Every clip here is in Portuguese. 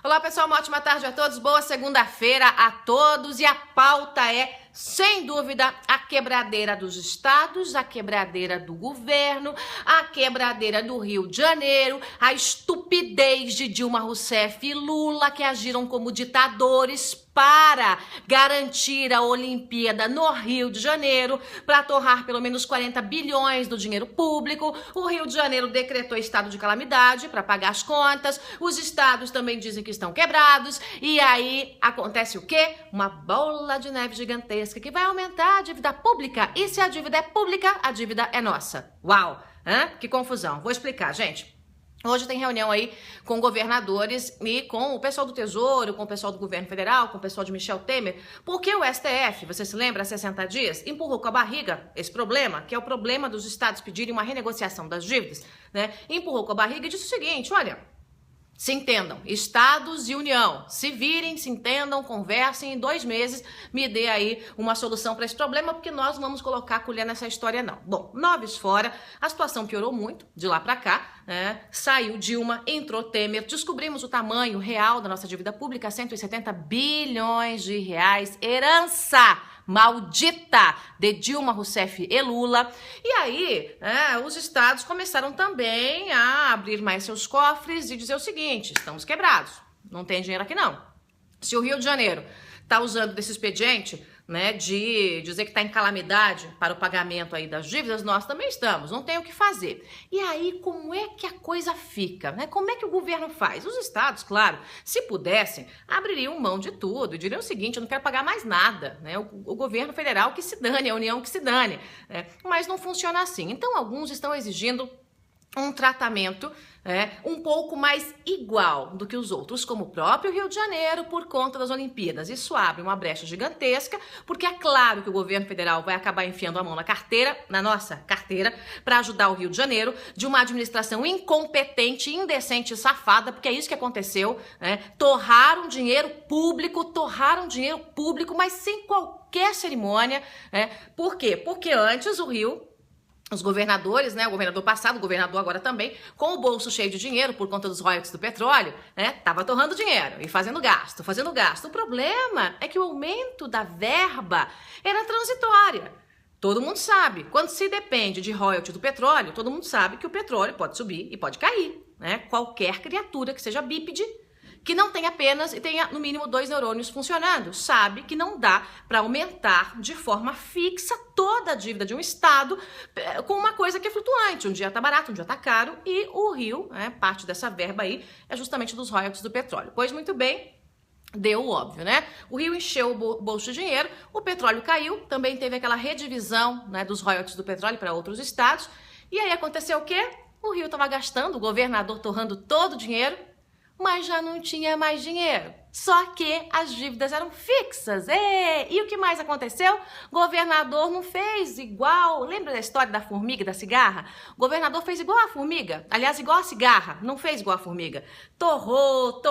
Olá pessoal, uma ótima tarde a todos, boa segunda-feira a todos e a pauta é, sem dúvida, a quebradeira dos estados, a quebradeira do governo, a quebradeira do Rio de Janeiro, a estupidez de Dilma Rousseff e Lula que agiram como ditadores para garantir a Olimpíada no Rio de Janeiro, para torrar pelo menos 40 bilhões do dinheiro público. O Rio de Janeiro decretou estado de calamidade para pagar as contas, os estados também dizem que estão quebrados, e aí acontece o quê? Uma bola de neve gigantesca que vai aumentar a dívida pública, e se a dívida é pública, a dívida é nossa. Uau! Que confusão. Vou explicar, gente. Hoje tem reunião aí com governadores e com o pessoal do Tesouro, com o pessoal do governo federal, com o pessoal de Michel Temer, porque o STF, você se lembra, há 60 dias, empurrou com a barriga esse problema, que é o problema dos estados pedirem uma renegociação das dívidas, né? Empurrou com a barriga e disse o seguinte, olha, se entendam, estados e União, se virem, se entendam, conversem, em 2 meses me dê aí uma solução para esse problema, porque nós não vamos colocar a colher nessa história não. Bom, 9 fora, a situação piorou muito de lá para cá, né? Saiu Dilma, entrou Temer, descobrimos o tamanho real da nossa dívida pública, 170 bilhões de reais, herança maldita de Dilma Rousseff e Lula. E aí, os estados começaram também a abrir mais seus cofres e dizer o seguinte, estamos quebrados, não tem dinheiro aqui não. Se o Rio de Janeiro está usando desse expediente, né, de dizer que está em calamidade para o pagamento aí das dívidas, nós também estamos, não tem o que fazer. E aí, como é que a coisa fica? Né? Como é que o governo faz? Os estados, claro, se pudessem, abririam mão de tudo e diriam o seguinte, eu não quero pagar mais nada, né? O governo federal que se dane, a União que se dane, né? Mas não funciona assim. Então, alguns estão exigindo um tratamento um pouco mais igual do que os outros, como o próprio Rio de Janeiro, por conta das Olimpíadas. Isso abre uma brecha gigantesca, porque é claro que o governo federal vai acabar enfiando a mão na carteira, na nossa carteira, para ajudar o Rio de Janeiro, de uma administração incompetente, indecente e safada, porque é isso que aconteceu, né? Torraram dinheiro público, mas sem qualquer cerimônia, né? Por quê? Porque antes o Rio, os governadores, né, o governador passado, o governador agora também, com o bolso cheio de dinheiro por conta dos royalties do petróleo, né, tava torrando dinheiro e fazendo gasto. O problema é que o aumento da verba era transitória. Todo mundo sabe, quando se depende de royalties do petróleo, todo mundo sabe que o petróleo pode subir e pode cair, né? Qualquer criatura que seja bípede, que não tenha apenas e tenha no mínimo 2 neurônios funcionando, sabe que não dá para aumentar de forma fixa toda a dívida de um estado com uma coisa que é flutuante. Um dia tá barato, um dia tá caro, e o Rio, parte dessa verba aí é justamente dos royalties do petróleo. Pois muito bem, deu o óbvio, né? O Rio encheu o bolso de dinheiro, o petróleo caiu, também teve aquela redivisão, né, dos royalties do petróleo para outros estados, e aí aconteceu o quê? O Rio estava gastando, o governador torrando todo o dinheiro, mas já não tinha mais dinheiro. Só que as dívidas eram fixas. E o que mais aconteceu? O governador não fez igual. Lembra da história da formiga e da cigarra? O governador fez igual a formiga. Aliás, igual a cigarra. Não fez igual a formiga. Torrou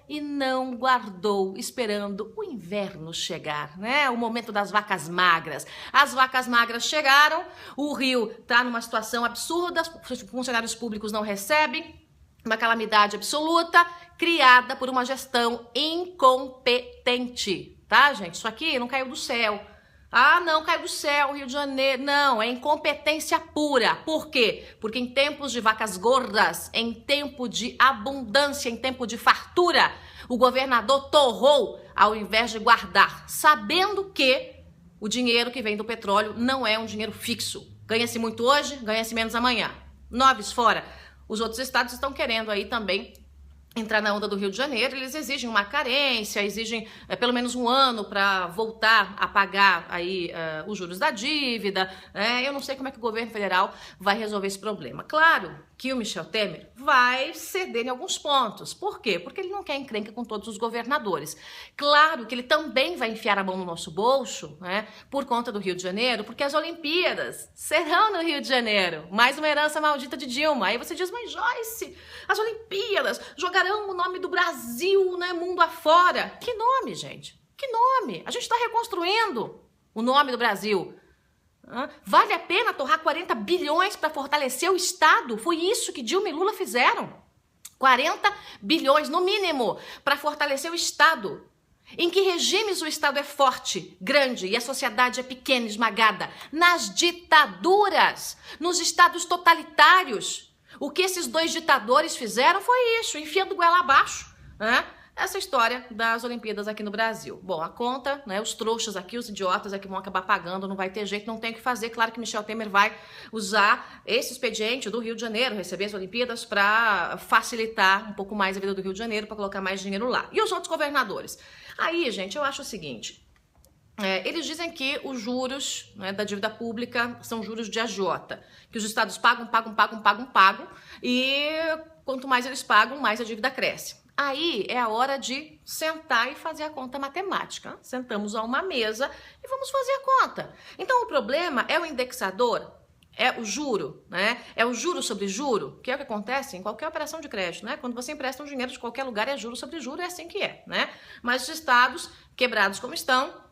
e não guardou, esperando o inverno chegar, né? O momento das vacas magras. As vacas magras chegaram, o Rio está numa situação absurda, os funcionários públicos não recebem, uma calamidade absoluta, criada por uma gestão incompetente, tá, gente? Isso aqui não caiu do céu. Ah, não, caiu do céu, Rio de Janeiro. Não, é incompetência pura. Por quê? Porque em tempos de vacas gordas, em tempo de abundância, em tempo de fartura, o governador torrou ao invés de guardar, sabendo que o dinheiro que vem do petróleo não é um dinheiro fixo. Ganha-se muito hoje, ganha-se menos amanhã. 9 fora. Os outros estados estão querendo aí também entrar na onda do Rio de Janeiro, eles exigem uma carência, exigem pelo menos 1 ano para voltar a pagar aí os juros da dívida. Eu não sei como é que o governo federal vai resolver esse problema. Claro que o Michel Temer vai ceder em alguns pontos. Por quê? Porque ele não quer encrenca com todos os governadores. Claro que ele também vai enfiar a mão no nosso bolso, né, por conta do Rio de Janeiro, porque as Olimpíadas serão no Rio de Janeiro. Mais uma herança maldita de Dilma. Aí você diz, mas Joyce, as Olimpíadas jogarão o nome do Brasil, né, mundo afora. Que nome, gente? Que nome? A gente está reconstruindo o nome do Brasil. Vale a pena torrar 40 bilhões para fortalecer o Estado? Foi isso que Dilma e Lula fizeram. 40 bilhões, no mínimo, para fortalecer o Estado. Em que regimes o Estado é forte, grande e a sociedade é pequena, esmagada? Nas ditaduras, nos estados totalitários. O que esses dois ditadores fizeram foi isso, enfiando goela abaixo, né? Essa história das Olimpíadas aqui no Brasil. Bom, a conta, né, os trouxas aqui, os idiotas aqui vão acabar pagando, não vai ter jeito, não tem o que fazer. Claro que Michel Temer vai usar esse expediente do Rio de Janeiro, receber as Olimpíadas, para facilitar um pouco mais a vida do Rio de Janeiro, para colocar mais dinheiro lá. E os outros governadores? Aí, gente, eu acho o seguinte, eles dizem que os juros, né, da dívida pública são juros de agiota, que os estados pagam, e quanto mais eles pagam, mais a dívida cresce. Aí é a hora de sentar e fazer a conta matemática. Sentamos a uma mesa e vamos fazer a conta. Então o problema é o indexador, é o juro, né? É o juro sobre juro, que é o que acontece em qualquer operação de crédito, né? Quando você empresta um dinheiro de qualquer lugar, é juro sobre juro, é assim que é, né? Mas os estados, quebrados como estão,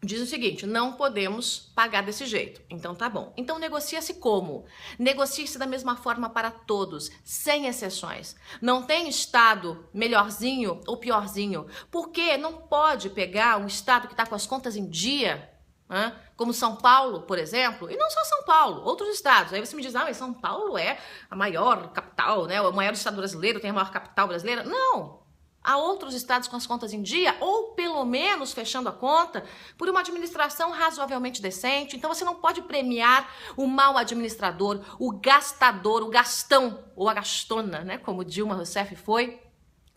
diz o seguinte, não podemos pagar desse jeito. Então tá bom. Então negocia-se como? Negocia-se da mesma forma para todos, sem exceções. Não tem estado melhorzinho ou piorzinho. Porque não pode pegar um estado que está com as contas em dia, né? Como São Paulo, por exemplo, e não só São Paulo, outros estados. Aí você me diz, mas São Paulo é a maior capital, né? O maior estado brasileiro, tem a maior capital brasileira. Não! Há outros estados com as contas em dia, ou pelo menos fechando a conta, por uma administração razoavelmente decente. Então você não pode premiar o mau administrador, o gastador, o gastão, ou a gastona, né? Como Dilma Rousseff foi.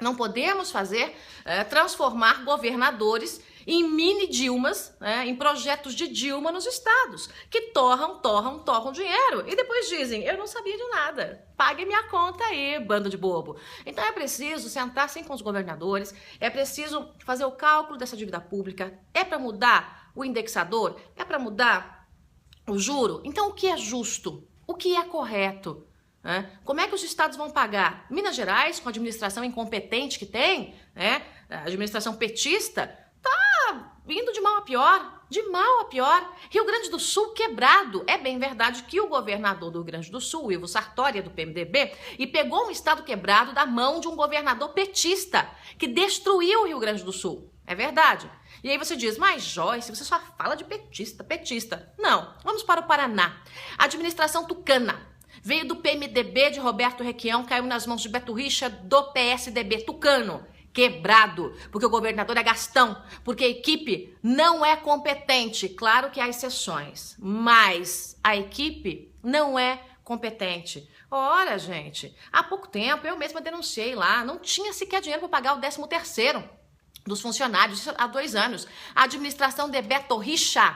Não podemos transformar governadores em mini Dilmas, né, em projetos de Dilma nos estados, que torram dinheiro. E depois dizem, eu não sabia de nada, pague minha conta aí, bando de bobo. Então é preciso sentar sim com os governadores, é preciso fazer o cálculo dessa dívida pública, é para mudar o indexador, é para mudar o juro. Então o que é justo? O que é correto? Como é que os estados vão pagar? Minas Gerais, com a administração incompetente que tem, né, a administração petista, tá indo de mal a pior, de mal a pior. Rio Grande do Sul quebrado. É bem verdade que o governador do Rio Grande do Sul, o Ivo Sartori, é do PMDB, e pegou um estado quebrado da mão de um governador petista, que destruiu o Rio Grande do Sul. É verdade. E aí você diz, mas Joyce, você só fala de petista. Não, vamos para o Paraná. A administração tucana veio do PMDB de Roberto Requião, caiu nas mãos de Beto Richa, do PSDB tucano. Quebrado, porque o governador é gastão, porque a equipe não é competente. Claro que há exceções, mas a equipe não é competente. Ora, gente, há pouco tempo eu mesma denunciei lá, não tinha sequer dinheiro para pagar o 13º dos funcionários, isso há 2 anos. A administração de Beto Richa,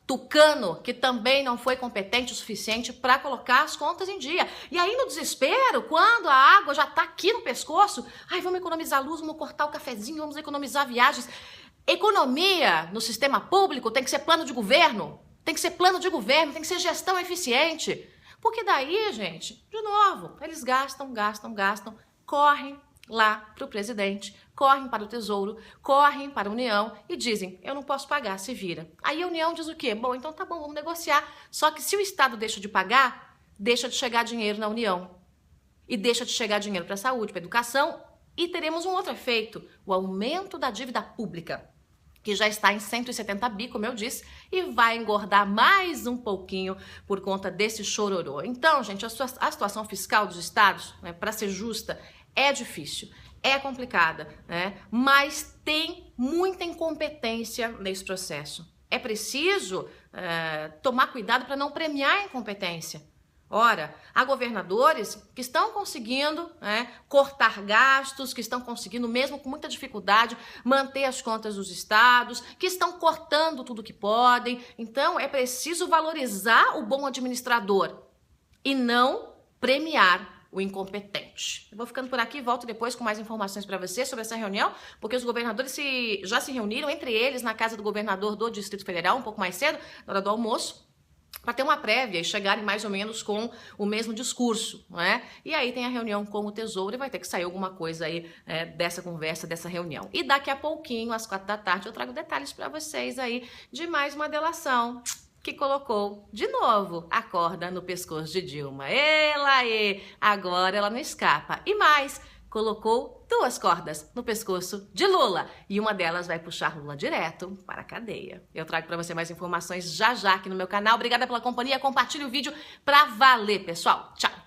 tucano, que também não foi competente o suficiente para colocar as contas em dia. E aí no desespero, quando a água já está aqui no pescoço, vamos economizar luz, vamos cortar o cafezinho, vamos economizar viagens. Economia no sistema público tem que ser plano de governo, tem que ser gestão eficiente. Porque daí, gente, de novo, eles gastam, correm lá para o presidente, correm para o Tesouro, correm para a União e dizem, eu não posso pagar, se vira. Aí a União diz o quê? Bom, então tá bom, vamos negociar. Só que se o Estado deixa de pagar, deixa de chegar dinheiro na União. E deixa de chegar dinheiro para a saúde, para a educação, e teremos um outro efeito, o aumento da dívida pública, que já está em 170 bi, como eu disse, e vai engordar mais um pouquinho por conta desse chororô. Então, gente, a situação fiscal dos estados, né, para ser justa, é difícil, é complicada, né? Mas tem muita incompetência nesse processo. É preciso tomar cuidado para não premiar a incompetência. Ora, há governadores que estão conseguindo cortar gastos, que estão conseguindo, mesmo com muita dificuldade, manter as contas dos estados, que estão cortando tudo que podem. Então, é preciso valorizar o bom administrador e não premiar o incompetente. Eu vou ficando por aqui, volto depois com mais informações para você sobre essa reunião, porque os governadores já se reuniram, entre eles, na casa do governador do Distrito Federal, um pouco mais cedo, na hora do almoço, para ter uma prévia e chegarem mais ou menos com o mesmo discurso, não é? E aí tem a reunião com o Tesouro e vai ter que sair alguma coisa aí dessa conversa, dessa reunião. E daqui a pouquinho, às 4 da tarde, eu trago detalhes para vocês aí de mais uma delação que colocou de novo a corda no pescoço de Dilma. Ela agora ela não escapa. E mais, colocou 2 cordas no pescoço de Lula e uma delas vai puxar Lula direto para a cadeia. Eu trago para você mais informações já aqui no meu canal. Obrigada pela companhia, compartilhe o vídeo para valer, pessoal. Tchau!